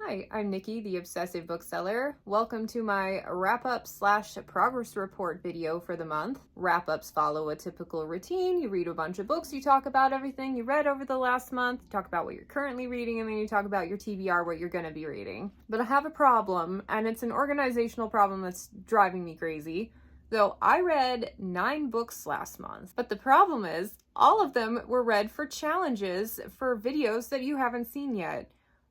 Hi, I'm Niki, the Obsessive Bookseller. Welcome to my wrap-up/progress report video for the month. Wrap-ups follow a typical routine. You read a bunch of books, you talk about everything you read over the last month, you talk about what you're currently reading, and then you talk about your TBR, what you're going to be reading. But I have a problem, and it's an organizational problem that's driving me crazy. So I read 9 books last month, but the problem is all of them were read for challenges for videos that you haven't seen yet.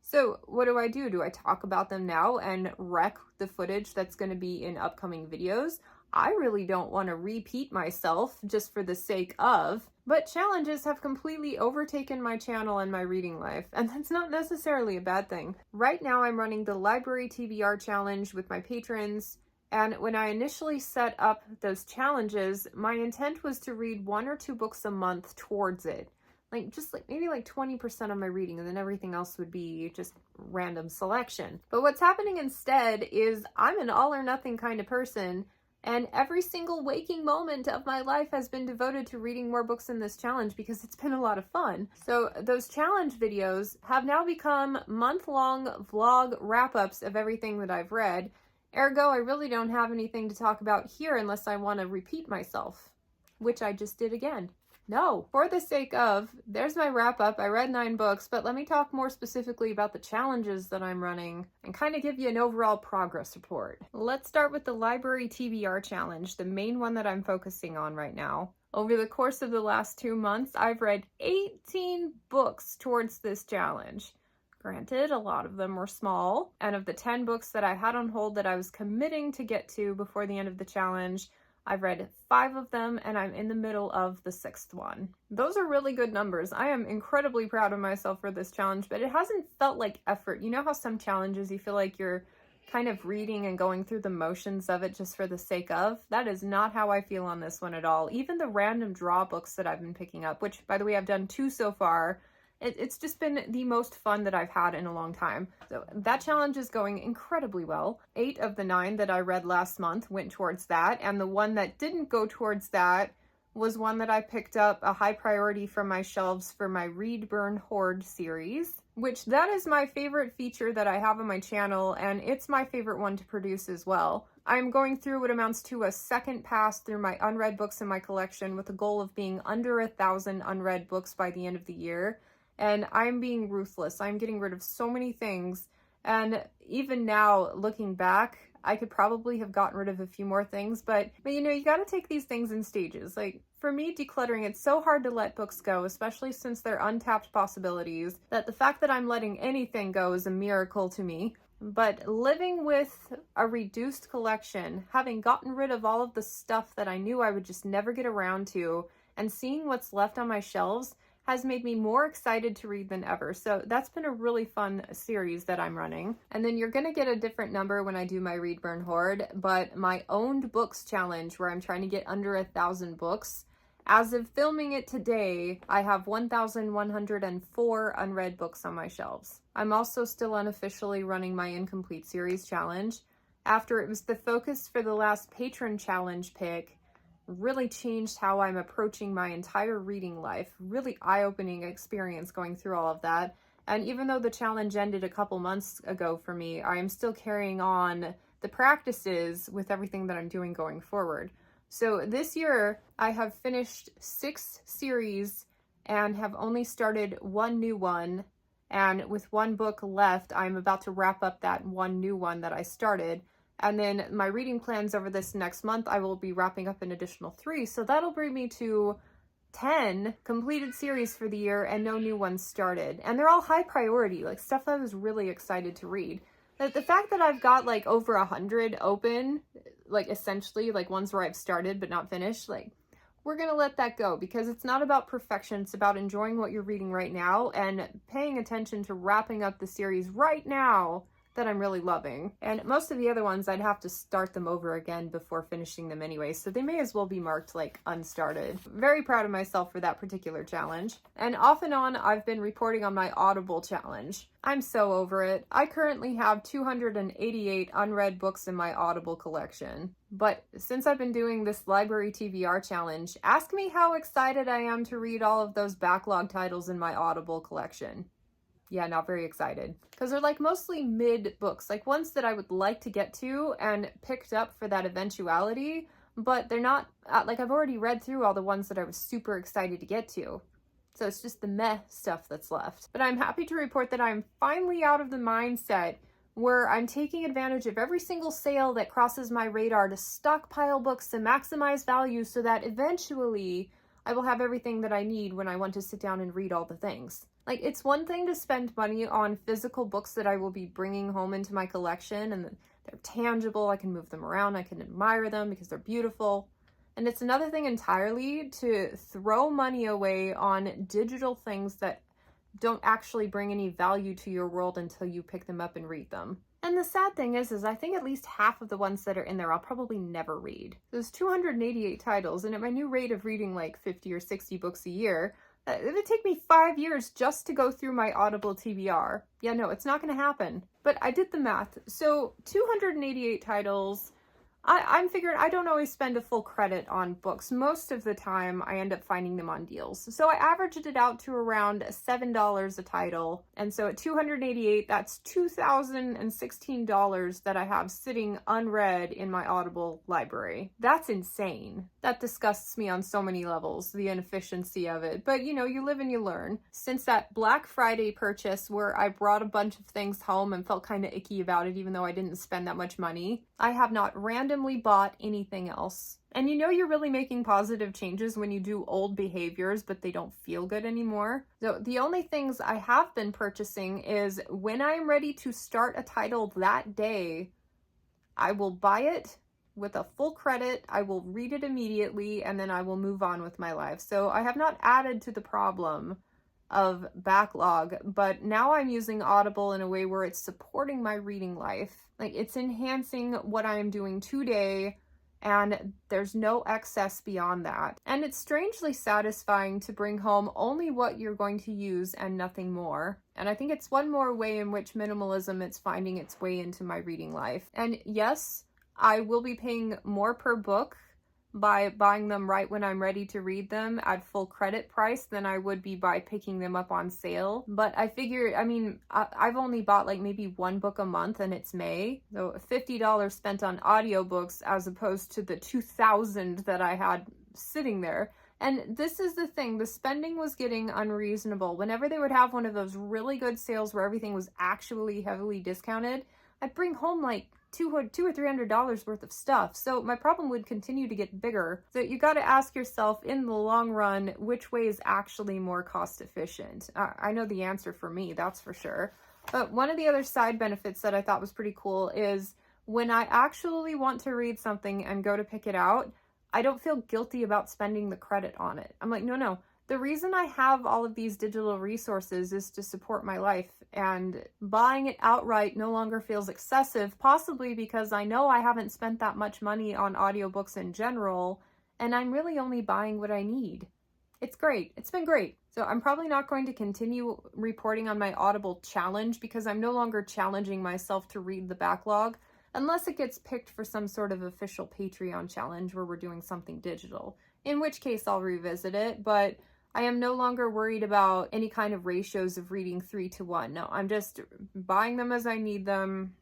So what do? Do I talk about them now and wreck the footage that's going to be in upcoming videos? I really don't want to repeat myself just for the sake of, but challenges have completely overtaken my channel and my reading life, and that's not necessarily a bad thing. Right now I'm running the library TBR challenge with my patrons, and when I initially set up those challenges, my intent was to read 1 or 2 books a month towards it. Maybe 20% of my reading, and then everything else would be just random selection. But what's happening instead is I'm an all or nothing kind of person, and every single waking moment of my life has been devoted to reading more books in this challenge because it's been a lot of fun. So those challenge videos have now become month-long vlog wrap-ups of everything that I've read. Ergo, I really don't have anything to talk about here unless I want to repeat myself, which I just did again. No, for the sake of, there's my wrap up. I read 9 books, but let me talk more specifically about the challenges that I'm running and kind of give you an overall progress report. Let's start with the library TBR challenge, the main one that I'm focusing on right now. Over the course of the last 2 months, I've read 18 books towards this challenge. Granted, a lot of them were small, and of the 10 books that I had on hold that I was committing to get to before the end of the challenge, I've read 5 of them, and I'm in the middle of the 6th one. Those are really good numbers. I am incredibly proud of myself for this challenge, but it hasn't felt like effort. You know how some challenges you feel like you're kind of reading and going through the motions of it just for the sake of? That is not how I feel on this one at all. Even the random draw books that I've been picking up, which, by the way, I've done 2 so far, it's just been the most fun that I've had in a long time. So that challenge is going incredibly well. 8 of the 9 that I read last month went towards that, and the one that didn't go towards that was one that I picked up a high priority from my shelves for my Read, Burn, Hoard series, which that is my favorite feature that I have on my channel, and it's my favorite one to produce as well. I'm going through what amounts to a second pass through my unread books in my collection with the goal of being under 1,000 unread books by the end of the year. And I'm being ruthless. I'm getting rid of so many things. And even now, looking back, I could probably have gotten rid of a few more things, but you know, you got to take these things in stages. Like for me, decluttering, it's so hard to let books go, especially since they're untapped possibilities, that the fact that I'm letting anything go is a miracle to me. But living with a reduced collection, having gotten rid of all of the stuff that I knew I would just never get around to, and seeing what's left on my shelves has made me more excited to read than ever. So that's been a really fun series that I'm running. And then you're gonna get a different number when I do my Read, Burn, Hoard, but my owned books challenge, where I'm trying to get under 1,000 books, as of filming it today, I have 1,104 unread books on my shelves. I'm also still unofficially running my incomplete series challenge. After it was the focus for the last patron challenge pick, really changed how I'm approaching my entire reading life. Really eye-opening experience going through all of that. And even though the challenge ended a couple months ago for me, I am still carrying on the practices with everything that I'm doing going forward. So this year, I have finished 6 series and have only started 1 new one. And with 1 book left, I'm about to wrap up that 1 new one that I started. And then my reading plans over this next month, I will be wrapping up an additional 3. So that'll bring me to 10 completed series for the year and no new ones started. And they're all high priority, like stuff I was really excited to read. The fact that I've got like over 100 open, like essentially like ones where I've started but not finished, like we're going to let that go because it's not about perfection. It's about enjoying what you're reading right now and paying attention to wrapping up the series right now that I'm really loving. And most of the other ones, I'd have to start them over again before finishing them anyway, so they may as well be marked like unstarted. Very proud of myself for that particular challenge. And off and on, I've been reporting on my Audible challenge. I'm so over it. I currently have 288 unread books in my Audible collection. But since I've been doing this library TBR challenge, ask me how excited I am to read all of those backlog titles in my Audible collection. Yeah, not very excited. Because they're like mostly mid books, like ones that I would like to get to and picked up for that eventuality, but they're not, like I've already read through all the ones that I was super excited to get to. So it's just the meh stuff that's left. But I'm happy to report that I'm finally out of the mindset where I'm taking advantage of every single sale that crosses my radar to stockpile books to maximize value so that eventually I will have everything that I need when I want to sit down and read all the things. Like, it's one thing to spend money on physical books that I will be bringing home into my collection and they're tangible, I can move them around, I can admire them because they're beautiful. And it's another thing entirely to throw money away on digital things that don't actually bring any value to your world until you pick them up and read them. And the sad thing is I think at least half of the ones that are in there I'll probably never read. There's 288 titles, and at my new rate of reading like 50 or 60 books a year, it would take me 5 years just to go through my Audible TBR. Yeah, no, it's not going to happen. But I did the math. So 288 titles. I'm figuring I don't always spend a full credit on books. Most of the time, I end up finding them on deals. So I averaged it out to around $7 a title. And so at 288, that's $2,016 that I have sitting unread in my Audible library. That's insane. That disgusts me on so many levels, the inefficiency of it. But, you know, you live and you learn. Since that Black Friday purchase where I brought a bunch of things home and felt kind of icky about it, even though I didn't spend that much money, I have not randomly bought anything else. And you know you're really making positive changes when you do old behaviors, but they don't feel good anymore. So the only things I have been purchasing is when I'm ready to start a title that day, I will buy it with a full credit, I will read it immediately, and then I will move on with my life. So I have not added to the problem of backlog, but now I'm using Audible in a way where it's supporting my reading life. Like, it's enhancing what I am doing today, and there's no excess beyond that. And it's strangely satisfying to bring home only what you're going to use and nothing more. And I think it's one more way in which minimalism is finding its way into my reading life. And yes, I will be paying more per book by buying them right when I'm ready to read them at full credit price than I would be by picking them up on sale. But I figure, I mean, I've only bought like maybe one book a month and it's May. So $50 spent on audiobooks as opposed to the $2,000 that I had sitting there. And this is the thing, the spending was getting unreasonable. Whenever they would have one of those really good sales where everything was actually heavily discounted, I'd bring home like $200 or $300 worth of stuff. So my problem would continue to get bigger. So you got to ask yourself in the long run, which way is actually more cost efficient? I know the answer for me, that's for sure. But one of the other side benefits that I thought was pretty cool is when I actually want to read something and go to pick it out, I don't feel guilty about spending the credit on it. I'm like, no. The reason I have all of these digital resources is to support my life, and buying it outright no longer feels excessive, possibly because I know I haven't spent that much money on audiobooks in general, and I'm really only buying what I need. It's great. It's been great. So I'm probably not going to continue reporting on my Audible challenge because I'm no longer challenging myself to read the backlog, unless it gets picked for some sort of official Patreon challenge where we're doing something digital, in which case I'll revisit it, but I am no longer worried about any kind of ratios of reading 3-to-1. No, I'm just buying them as I need them,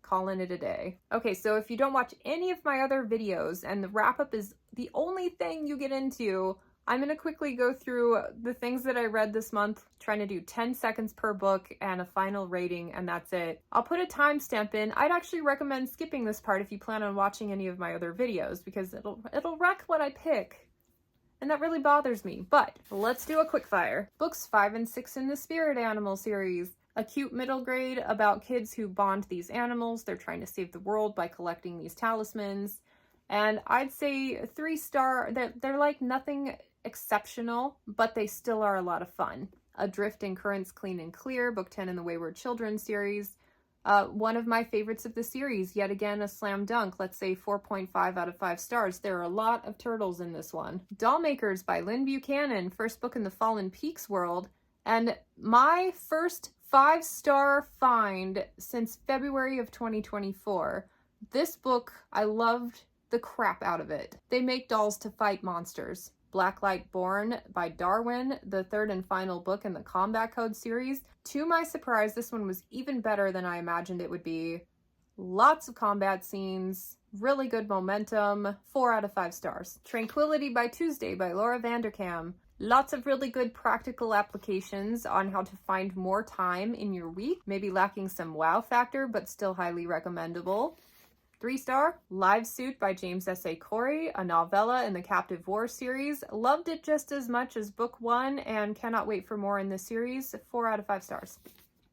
calling it a day. Okay, so if you don't watch any of my other videos and the wrap-up is the only thing you get into, I'm going to quickly go through the things that I read this month, trying to do 10 seconds per book and a final rating, and that's it. I'll put a timestamp in. I'd actually recommend skipping this part if you plan on watching any of my other videos, because it'll wreck what I pick. And that really bothers me, but let's do a quick fire. Books 5 and 6 in the Spirit Animal series. A cute middle grade about kids who bond these animals. They're trying to save the world by collecting these talismans. And I'd say 3-star, they're like nothing exceptional, but they still are a lot of fun. Adrift in Currents Clean and Clear, book 10 in the Wayward Children series. One of my favorites of the series, yet again a slam dunk, let's say 4.5 out of 5 stars. There are a lot of turtles in this one. Dollmakers by Lynn Buchanan, first book in the Fallen Peaks world, and my first 5-star find since February of 2024. This book, I loved the crap out of it. They make dolls to fight monsters. Blacklight Born by Darwin, the third and final book in the Combat Code series. To my surprise, this one was even better than I imagined it would be. Lots of combat scenes, really good momentum, 4 out of 5 stars. Tranquility by Tuesday by Laura Vanderkam. Lots of really good practical applications on how to find more time in your week, maybe lacking some wow factor, but still highly recommendable. 3-star. Live Suit by James S.A. Corey, a novella in the Captive War series. Loved it just as much as book 1 and cannot wait for more in this series. 4 out of 5 stars.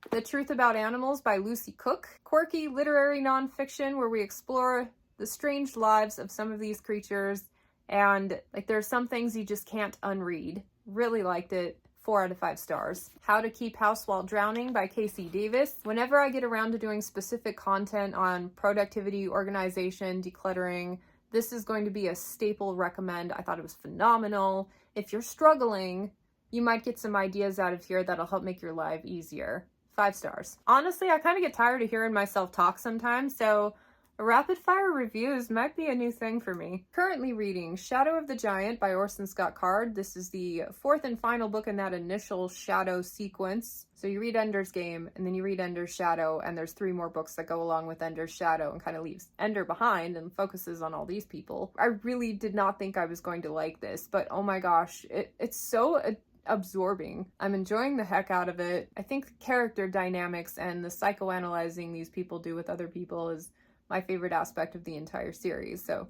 The Truth About Animals by Lucy Cook. Quirky literary nonfiction where we explore the strange lives of some of these creatures, and like there's some things you just can't unread. Really liked it. 4 out of 5 stars. How to Keep House While Drowning by Casey Davis. Whenever I get around to doing specific content on productivity, organization, decluttering, this is going to be a staple recommend. I thought it was phenomenal. If you're struggling, you might get some ideas out of here that'll help make your life easier. 5 stars. Honestly, I kind of get tired of hearing myself talk sometimes, so rapid fire reviews might be a new thing for me. Currently reading Shadow of the Giant by Orson Scott Card. This is the 4th and final book in that initial Shadow sequence. So you read Ender's Game, and then you read Ender's Shadow, and there's 3 more books that go along with Ender's Shadow and kind of leaves Ender behind and focuses on all these people. I really did not think I was going to like this, but oh my gosh, it's so absorbing. I'm enjoying the heck out of it. I think the character dynamics and the psychoanalyzing these people do with other people is my favorite aspect of the entire series. So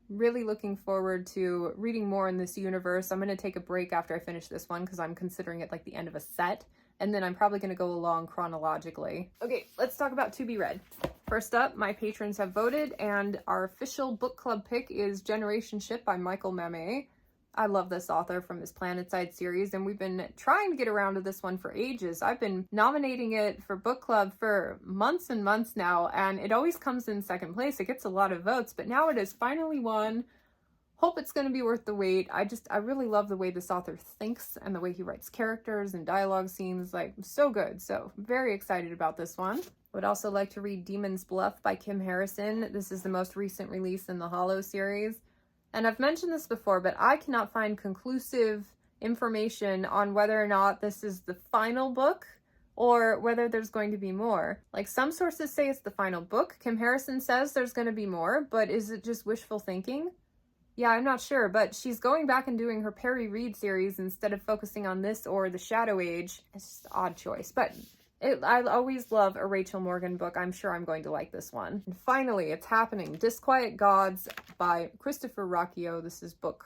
really looking forward to reading more in this universe. I'm going to take a break after I finish this one because I'm considering it like the end of a set, and then I'm probably going to go along chronologically. Okay, let's talk about to be read. First up, my patrons have voted, and our official book club pick is Generation Ship by Michael Mamet. I love this author from his Planetside series, and we've been trying to get around to this one for ages. I've been nominating it for book club for months and months now, and it always comes in second place. It gets a lot of votes, but now it has finally won. Hope it's going to be worth the wait. I really love the way this author thinks and the way he writes characters and dialogue scenes, like so good. So very excited about this one. Would also like to read Demon's Bluff by Kim Harrison. This is the most recent release in the Hollow series. And I've mentioned this before, but I cannot find conclusive information on whether or not this is the final book or whether there's going to be more. Like, some sources say it's the final book. Kim Harrison says there's going to be more, but is it just wishful thinking? Yeah, I'm not sure, but she's going back and doing her Perry Reed series instead of focusing on this or the Shadow Age. It's just an odd choice, but I always love a Rachel Morgan book. I'm sure I'm going to like this one. And finally, it's happening. Disquiet Gods by Christopher Rocchio. This is book,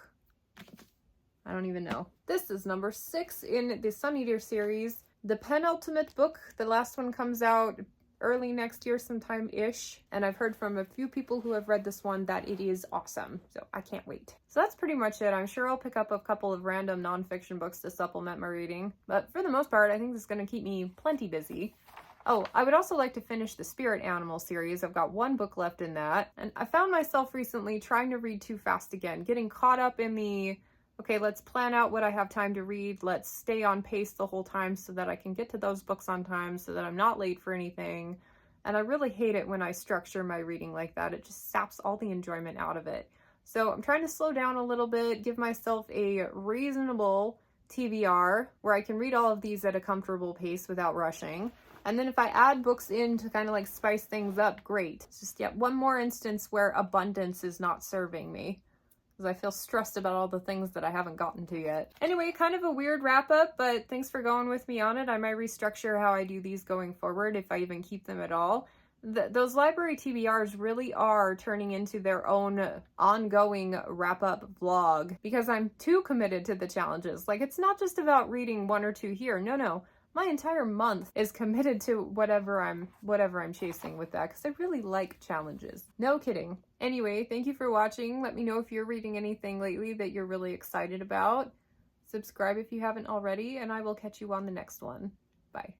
I don't even know. This is number 6 in the Sun Eater series. The penultimate book. The last one comes out early next year sometime-ish. And I've heard from a few people who have read this one that it is awesome. So I can't wait. So that's pretty much it. I'm sure I'll pick up a couple of random nonfiction books to supplement my reading. But for the most part, I think this is going to keep me plenty busy. Oh, I would also like to finish the Spirit Animal series. I've got 1 book left in that. And I found myself recently trying to read too fast again. Getting caught up in the, okay, let's plan out what I have time to read. Let's stay on pace the whole time so that I can get to those books on time so that I'm not late for anything. And I really hate it when I structure my reading like that. It just saps all the enjoyment out of it. So I'm trying to slow down a little bit, give myself a reasonable TBR where I can read all of these at a comfortable pace without rushing. And then if I add books in to kind of like spice things up, great. It's just yet one more instance where abundance is not serving me, because I feel stressed about all the things that I haven't gotten to yet. Anyway, kind of a weird wrap up, but thanks for going with me on it. I might restructure how I do these going forward, if I even keep them at all. Those library TBRs really are turning into their own ongoing wrap-up vlog, because I'm too committed to the challenges. Like, it's not just about reading 1 or 2 here. No. My entire month is committed to whatever I'm chasing with that, because I really like challenges. No kidding. Anyway, thank you for watching. Let me know if you're reading anything lately that you're really excited about. Subscribe if you haven't already, and I will catch you on the next one. Bye.